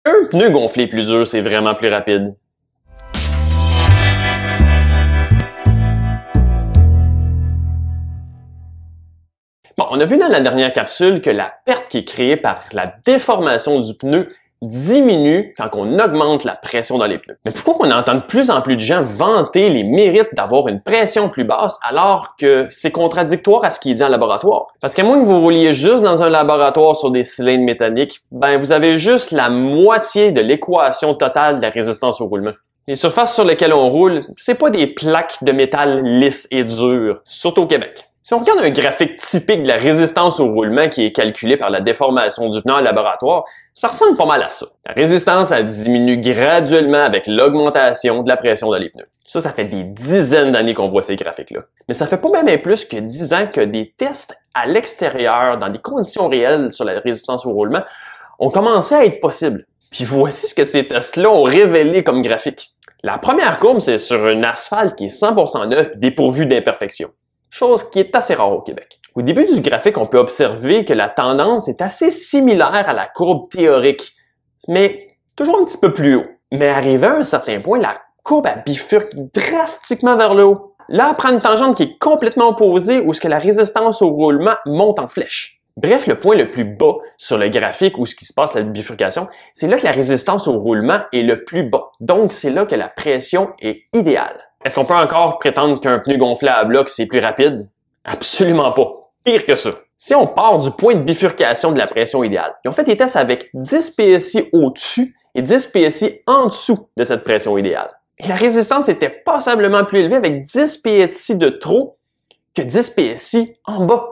Un pneu gonflé plus dur, c'est vraiment plus rapide. Bon, on a vu dans la dernière capsule que la perte qui est créée par la déformation du pneu diminue quand on augmente la pression dans les pneus. Mais pourquoi on entend de plus en plus de gens vanter les mérites d'avoir une pression plus basse alors que c'est contradictoire à ce qui est dit en laboratoire? Parce qu'à moins que vous rouliez juste dans un laboratoire sur des cylindres métalliques, ben vous avez juste la moitié de l'équation totale de la résistance au roulement. Les surfaces sur lesquelles on roule, c'est pas des plaques de métal lisses et dures, surtout au Québec. Si on regarde un graphique typique de la résistance au roulement qui est calculé par la déformation du pneu en laboratoire, ça ressemble pas mal à ça. La résistance, elle diminue graduellement avec l'augmentation de la pression dans les pneus. Ça fait des dizaines d'années qu'on voit ces graphiques-là. Mais ça fait pas même plus que 10 ans que des tests à l'extérieur, dans des conditions réelles sur la résistance au roulement, ont commencé à être possibles. Puis voici ce que ces tests-là ont révélé comme graphique. La première courbe, c'est sur un asphalte qui est 100% neuf et dépourvu d'imperfections. Chose qui est assez rare au Québec. Au début du graphique, on peut observer que la tendance est assez similaire à la courbe théorique, mais toujours un petit peu plus haut. Mais arrivé à un certain point, la courbe bifurque drastiquement vers le haut. Là, elle prend une tangente qui est complètement opposée où ce que la résistance au roulement monte en flèche. Bref, le point le plus bas sur le graphique où ce qui se passe la bifurcation, c'est là que la résistance au roulement est le plus bas. Donc, c'est là que la pression est idéale. Est-ce qu'on peut encore prétendre qu'un pneu gonflé à bloc, c'est plus rapide? Absolument pas. Pire que ça. Si on part du point de bifurcation de la pression idéale, ils ont fait des tests avec 10 PSI au-dessus et 10 PSI en dessous de cette pression idéale. Et la résistance était passablement plus élevée avec 10 PSI de trop que 10 PSI en bas.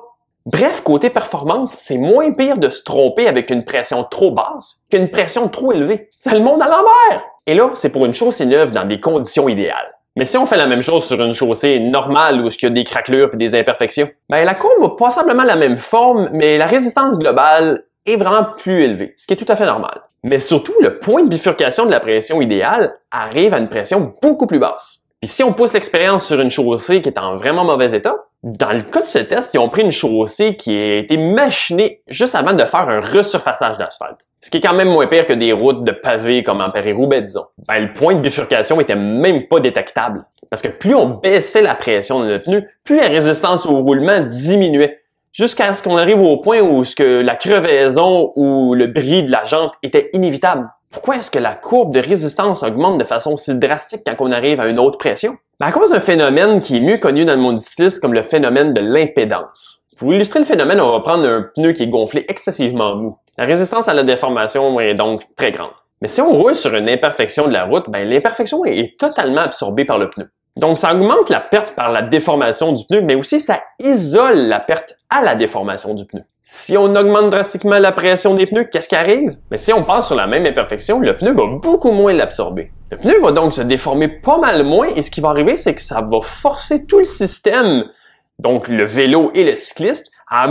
Bref, côté performance, c'est moins pire de se tromper avec une pression trop basse qu'une pression trop élevée. C'est le monde à l'envers! Et là, c'est pour une chaussée neuve dans des conditions idéales. Mais si on fait la même chose sur une chaussée normale où il y a des craquelures et des imperfections, ben la courbe a passablement la même forme, mais la résistance globale est vraiment plus élevée, ce qui est tout à fait normal. Mais surtout, le point de bifurcation de la pression idéale arrive à une pression beaucoup plus basse. Puis si on pousse l'expérience sur une chaussée qui est en vraiment mauvais état, dans le cas de ce test, ils ont pris une chaussée qui a été machinée juste avant de faire un resurfaçage d'asphalte. Ce qui est quand même moins pire que des routes de pavés comme en Paris-Roubaix, disons. Ben, le point de bifurcation était même pas détectable. Parce que plus on baissait la pression de notre pneu, plus la résistance au roulement diminuait. Jusqu'à ce qu'on arrive au point où la crevaison ou le bris de la jante était inévitable. Pourquoi est-ce que la courbe de résistance augmente de façon si drastique quand on arrive à une haute pression? Ben à cause d'un phénomène qui est mieux connu dans le monde du cyclisme comme le phénomène de l'impédance. Pour illustrer le phénomène, on va prendre un pneu qui est gonflé excessivement mou. La résistance à la déformation est donc très grande. Mais si on roule sur une imperfection de la route, ben l'imperfection est totalement absorbée par le pneu. Donc ça augmente la perte par la déformation du pneu, mais aussi ça isole la perte à la déformation du pneu. Si on augmente drastiquement la pression des pneus, qu'est-ce qui arrive? Mais si on passe sur la même imperfection, le pneu va beaucoup moins l'absorber. Le pneu va donc se déformer pas mal moins et ce qui va arriver, c'est que ça va forcer tout le système, donc le vélo et le cycliste, à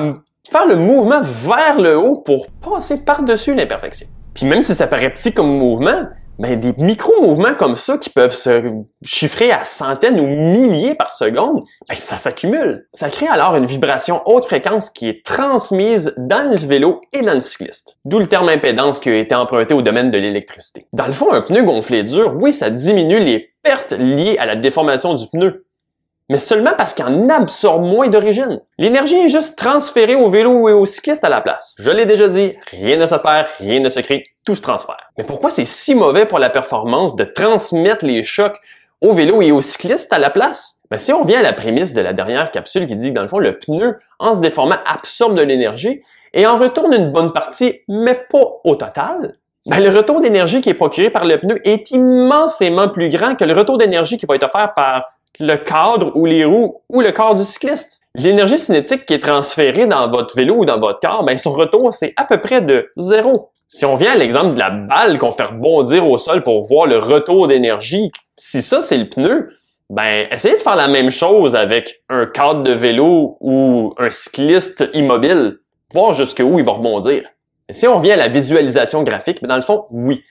faire le mouvement vers le haut pour passer par-dessus l'imperfection. Puis même si ça paraît petit comme mouvement, ben des micro-mouvements comme ça qui peuvent se chiffrer à centaines ou milliers par seconde, ben ça s'accumule. Ça crée alors une vibration haute fréquence qui est transmise dans le vélo et dans le cycliste. D'où le terme impédance qui a été emprunté au domaine de l'électricité. Dans le fond, un pneu gonflé dur, oui, ça diminue les pertes liées à la déformation du pneu, mais seulement parce qu'il en absorbe moins d'origine. L'énergie est juste transférée au vélo et au cycliste à la place. Je l'ai déjà dit, rien ne se perd, rien ne se crée, tout se transfère. Mais pourquoi c'est si mauvais pour la performance de transmettre les chocs au vélo et au cycliste à la place? Ben, si on revient à la prémisse de la dernière capsule qui dit que dans le fond, le pneu, en se déformant, absorbe de l'énergie et en retourne une bonne partie, mais pas au total, ben, le retour d'énergie qui est procuré par le pneu est immensément plus grand que le retour d'énergie qui va être offert par le cadre ou les roues ou le corps du cycliste. L'énergie cinétique qui est transférée dans votre vélo ou dans votre corps, ben son retour, c'est à peu près de 0. Si on vient à l'exemple de la balle qu'on fait rebondir au sol pour voir le retour d'énergie, si ça c'est le pneu, ben essayez de faire la même chose avec un cadre de vélo ou un cycliste immobile, voir jusqu'où il va rebondir. Et si on revient à la visualisation graphique, ben dans le fond, oui.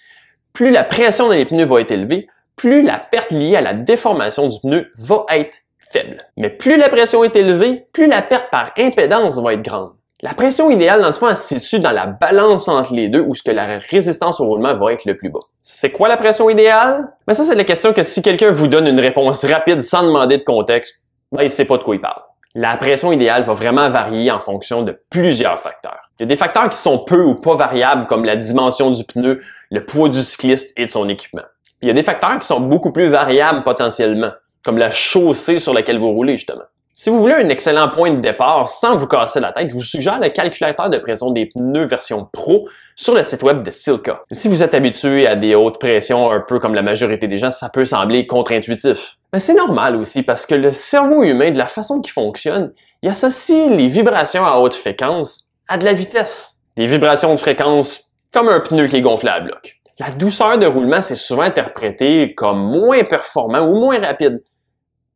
Plus la pression dans les pneus va être élevée, plus la perte liée à la déformation du pneu va être faible. Mais plus la pression est élevée, plus la perte par impédance va être grande. La pression idéale, dans ce fond, elle se situe dans la balance entre les deux où ce que la résistance au roulement va être le plus bas. C'est quoi la pression idéale? Ben ça, c'est la question que si quelqu'un vous donne une réponse rapide sans demander de contexte, ben il sait pas de quoi il parle. La pression idéale va vraiment varier en fonction de plusieurs facteurs. Il y a des facteurs qui sont peu ou pas variables comme la dimension du pneu, le poids du cycliste et de son équipement. Puis il y a des facteurs qui sont beaucoup plus variables potentiellement, comme la chaussée sur laquelle vous roulez justement. Si vous voulez un excellent point de départ sans vous casser la tête, je vous suggère le calculateur de pression des pneus version Pro sur le site web de Silca. Si vous êtes habitué à des hautes pressions un peu comme la majorité des gens, ça peut sembler contre-intuitif. Mais c'est normal aussi parce que le cerveau humain, de la façon qu'il fonctionne, il associe les vibrations à haute fréquence à de la vitesse. Des vibrations de fréquence comme un pneu qui est gonflé à bloc. La douceur de roulement, c'est souvent interprété comme moins performant ou moins rapide.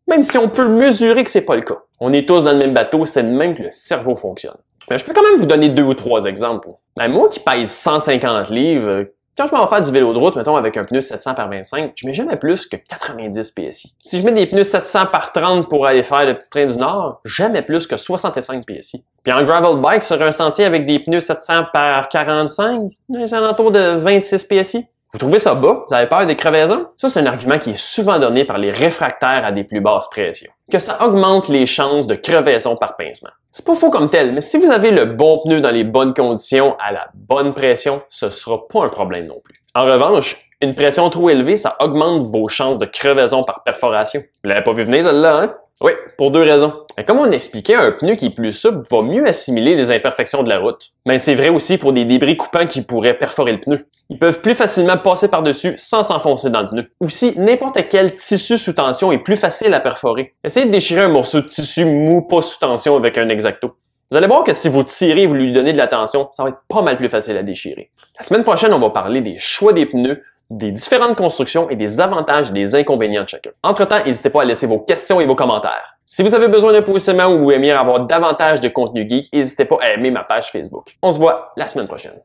Même si on peut mesurer que c'est pas le cas. On est tous dans le même bateau, c'est de même que le cerveau fonctionne. Mais je peux quand même vous donner 2 ou 3 exemples. Ben, moi qui pèse 150 livres, quand je m'en vais faire du vélo de route, mettons avec un pneu 700 par 25, je mets jamais plus que 90 PSI. Si je mets des pneus 700 par 30 pour aller faire le petit train du Nord, jamais plus que 65 PSI. Puis en gravel bike sur un sentier avec des pneus 700 par 45, j'ai un entour de 26 PSI. Vous trouvez ça bas? Vous avez peur des crevaisons? Ça, c'est un argument qui est souvent donné par les réfractaires à des plus basses pressions. Que ça augmente les chances de crevaison par pincement. C'est pas faux comme tel, mais si vous avez le bon pneu dans les bonnes conditions, à la bonne pression, ce sera pas un problème non plus. En revanche, une pression trop élevée, ça augmente vos chances de crevaison par perforation. Vous l'avez pas vu venir celle-là, hein? Oui, pour 2 raisons. Mais comme on expliquait, un pneu qui est plus souple va mieux assimiler les imperfections de la route. Mais c'est vrai aussi pour des débris coupants qui pourraient perforer le pneu. Ils peuvent plus facilement passer par-dessus sans s'enfoncer dans le pneu. Aussi, n'importe quel tissu sous tension est plus facile à perforer. Essayez de déchirer un morceau de tissu mou pas sous tension avec un X-Acto. Vous allez voir que si vous tirez et vous lui donnez de la tension, ça va être pas mal plus facile à déchirer. La semaine prochaine, on va parler des choix des pneus, des différentes constructions et des avantages et des inconvénients de chacun. Entre-temps, n'hésitez pas à laisser vos questions et vos commentaires. Si vous avez besoin d'un positionnement ou vous aimeriez avoir davantage de contenu geek, n'hésitez pas à aimer ma page Facebook. On se voit la semaine prochaine.